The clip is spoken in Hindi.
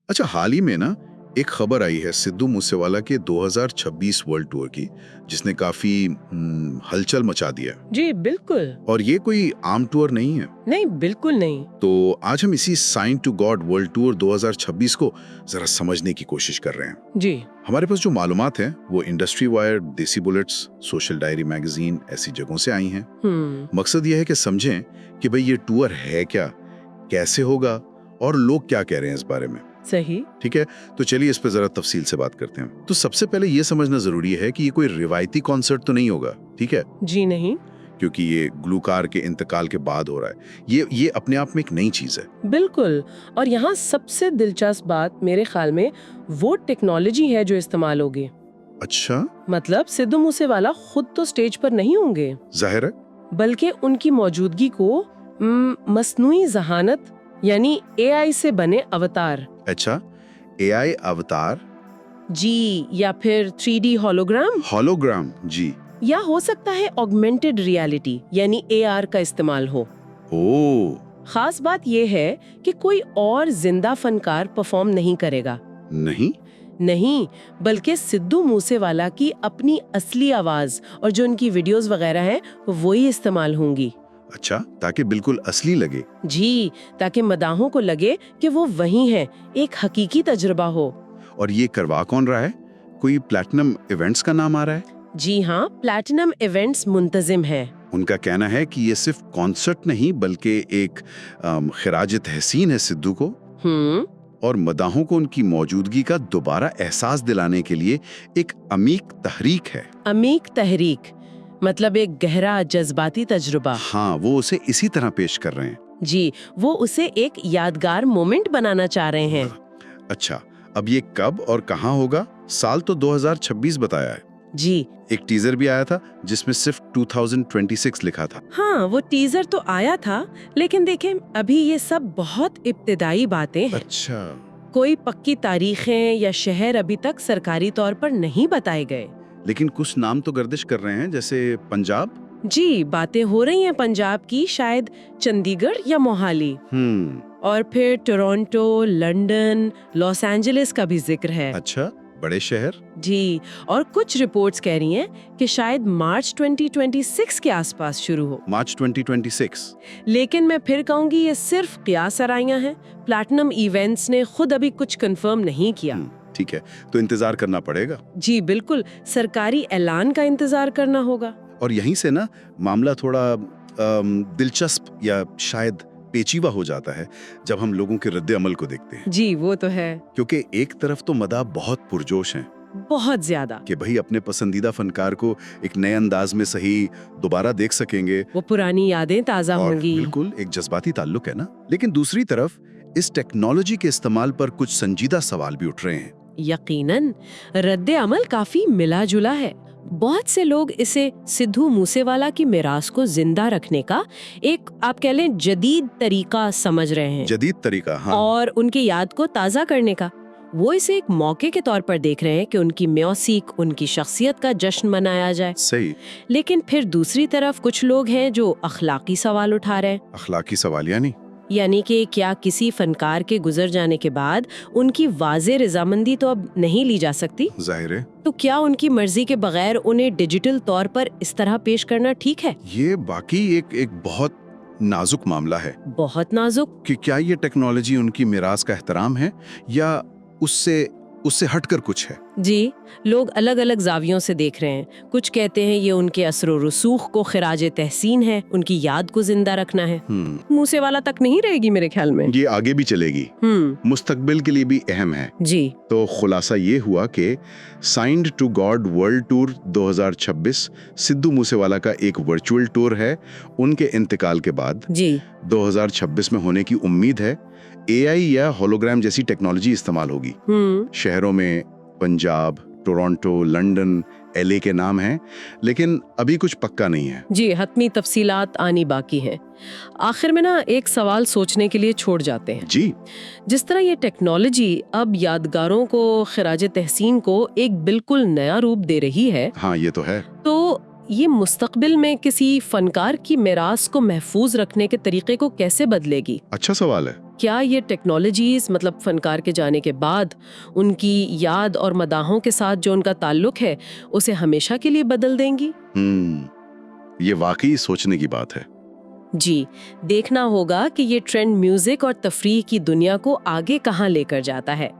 अच्छा, हाल ही में ना एक खबर आई है सिद्धू मूसेवाला के 2026 वर्ल्ड टूर की, जिसने काफी हलचल मचा दिया। जी बिल्कुल। और ये कोई आम टूर नहीं है। नहीं, बिल्कुल नहीं। तो आज हम इसी sign to god world tour 2026 को जरा समझने की कोशिश कर रहे हैं। जी। हमारे पास जो मालूमात है वो इंडस्ट्री वायर, देसी बुलेट्स, सोशल डायरी मैगजीन ऐसी जगहों से आई हैं। मकसद ये है कि समझें कि भाई ये टूर है क्या, कैसे होगा और लोग क्या कह रहे हैं इस बारे में। सही। ठीक है, तो चलिए इस पे जरा तफसील से बात करते हैं। तो सबसे पहले ये समझना जरूरी है कि ये कोई रिवायती कॉन्सर्ट तो नहीं होगा, ठीक है? जी नहीं, क्योंकि ये गुलकार के इंतकाल के बाद हो रहा है। ये अपने आप में एक नई चीज है। बिल्कुल। और यहाँ सबसे दिलचस्प बात मेरे ख्याल में वो टेक्नोलॉजी है जो इस्तेमाल होगी। अच्छा, मतलब सिद्धू मूसेवाला खुद तो स्टेज पर नहीं होंगे, जाहिर है, बल्कि उनकी मौजूदगी को मस्नुई जहानत यानी एआई से बने अवतार। अच्छा, एआई अवतार जी, या फिर 3D होलोग्राम, होलोग्राम, जी, या हो सकता है ऑगमेंटेड रियलिटी यानी एआर का इस्तेमाल हो। ओ, खास बात यह है कि कोई और जिंदा फनकार परफॉर्म नहीं करेगा। नहीं, बल्कि सिद्धू मूसेवाला की अपनी असली आवाज और जो उनकी वीडियोस वगैरह हैं वो ही इस्तेमाल होंगी। अच्छा, ताकि बिल्कुल असली लगे। जी, ताकि मदाहों को लगे कि वो वही हैं, एक हकीकी तजुर्बा हो। और ये करवा कौन रहा है? कोई प्लैटिनम इवेंट्स का नाम आ रहा है? जी हाँ, प्लैटिनम इवेंट्स मुंतजिम है। उनका कहना है कि ये सिर्फ कॉन्सर्ट नहीं बल्कि एक खिराज तहसीन है सिद्धू को, और मदाहों को उनकी मौजूदगी का दोबारा एहसास दिलाने के लिए एक अमीक तहरीक है। अमीक तहरीक मतलब एक गहरा जज्बाती तजुर्बा। हाँ, वो उसे इसी तरह पेश कर रहे हैं। जी, वो उसे एक यादगार मोमेंट बनाना चाह रहे हैं। अच्छा, अब ये कब और कहाँ होगा? साल तो 2026 बताया है। जी, एक टीजर भी आया था जिसमें सिर्फ 2026 लिखा था। हाँ, वो टीजर तो आया था, लेकिन देखें अभी ये सब बहुत इब्तिदाई बातें हैं। अच्छा, कोई पक्की तारीखें या शहर अभी तक सरकारी तौर पर नहीं बताए गए। लेकिन कुछ नाम तो गर्दिश कर रहे हैं, जैसे पंजाब। जी, बातें हो रही हैं पंजाब की, शायद चंडीगढ़ या मोहाली। और फिर टोरंटो, लंदन, लॉस एंजलिस का भी जिक्र है। अच्छा, बड़े शहर। जी, और कुछ रिपोर्ट्स कह रही हैं कि शायद मार्च 2026 के आसपास शुरू हो। मार्च 2026। लेकिन मैं फिर कहूंगी ये सिर्फ कियास आराइयां हैं। प्लैटिनम इवेंट्स ने खुद अभी कुछ कंफर्म नहीं किया। ठीक है, तो इंतजार करना पड़ेगा। जी बिल्कुल, सरकारी ऐलान का इंतजार करना होगा। और यहीं से ना मामला थोड़ा दिलचस्प या शायद पेचीदा हो जाता है जब हम लोगों के रद्द अमल को देखते हैं। जी, वो तो है। क्योंकि एक तरफ तो मदाह बहुत पुरजोश हैं, बहुत ज्यादा, कि भाई अपने पसंदीदा फनकार को एक नए अंदाज में सही दोबारा देख सकेंगे, वो पुरानी यादें ताजा होंगी। बिल्कुल एक जज्बाती ताल्लुक है ना। लेकिन दूसरी तरफ इस टेक्नोलॉजी के इस्तेमाल पर कुछ संजीदा सवाल भी उठ रहे हैं। यकीनन रद्द अमल काफी मिला जुला है। बहुत से लोग इसे सिद्धू मूसेवाला की मिरास को जिंदा रखने का एक, आप कह लें, जदीद तरीका समझ रहे हैं। जदीद तरीका, हाँ। और उनकी याद को ताज़ा करने का। वो इसे एक मौके के तौर पर देख रहे हैं कि उनकी म्यूजिक, उनकी शख्सियत का जश्न मनाया जाए। सही। लेकिन फिर दूसरी तरफ कुछ लोग हैं जो अखलाकी सवाल उठा रहे हैं। अखलाकी सवाल यानी कि क्या किसी फनकार के गुजर जाने के बाद उनकी वाज़े रजामंदी तो अब नहीं ली जा सकती? जाहिर है। तो क्या उनकी मर्जी के बगैर उन्हें डिजिटल तौर पर इस तरह पेश करना ठीक है? ये बाकी एक बहुत नाजुक मामला है। बहुत नाजुक। कि क्या ये टेक्नोलॉजी उनकी मिरास का एहतराम है या उससे हटकर कुछ है? जी, लोग अलग अलग जावियों से देख रहे हैं। कुछ कहते हैं ये उनके असर व रसूख को खिराज तहसीन है, उनकी याद को जिंदा रखना है। मूसेवाला तक नहीं रहेगी मेरे ख्याल में, ये आगे भी चलेगी, मुस्तकबिल के लिए भी अहम है। जी, तो खुलासा ये हुआ कि signed to god world tour 2026 Sidhu Moosewala का एक वर्चुअल टूर है। उनके इंतकाल के बाद जी 2026 में होने की उम्मीद है। एआई या होलोग्राम जैसी टेक्नोलॉजी इस्तेमाल होगी। शहरों में पंजाब, टोरंटो, लंदन, एलए के नाम हैं, लेकिन अभी कुछ पक्का नहीं है। जी, हतमी तफसीलात आनी बाकी है। आखिर में ना एक सवाल सोचने के लिए छोड़ जाते हैं। जी, जिस तरह ये टेक्नोलॉजी अब यादगारों को, खिराज तहसीन को एक बिल्कुल नया रूप दे रही है, हाँ ये तो है। तो ये मुस्तकबिल में किसी फनकार की मिरास को महफूज रखने के तरीके को कैसे बदलेगी? अच्छा सवाल है। क्या ये टेक्नोलॉजीज मतलब फनकार के जाने के बाद उनकी याद और मदाहों के साथ जो उनका ताल्लुक है उसे हमेशा के लिए बदल देंगी? ये वाकई सोचने की बात है। जी, देखना होगा कि ये ट्रेंड म्यूजिक और तफरीह की दुनिया को आगे कहाँ लेकर जाता है।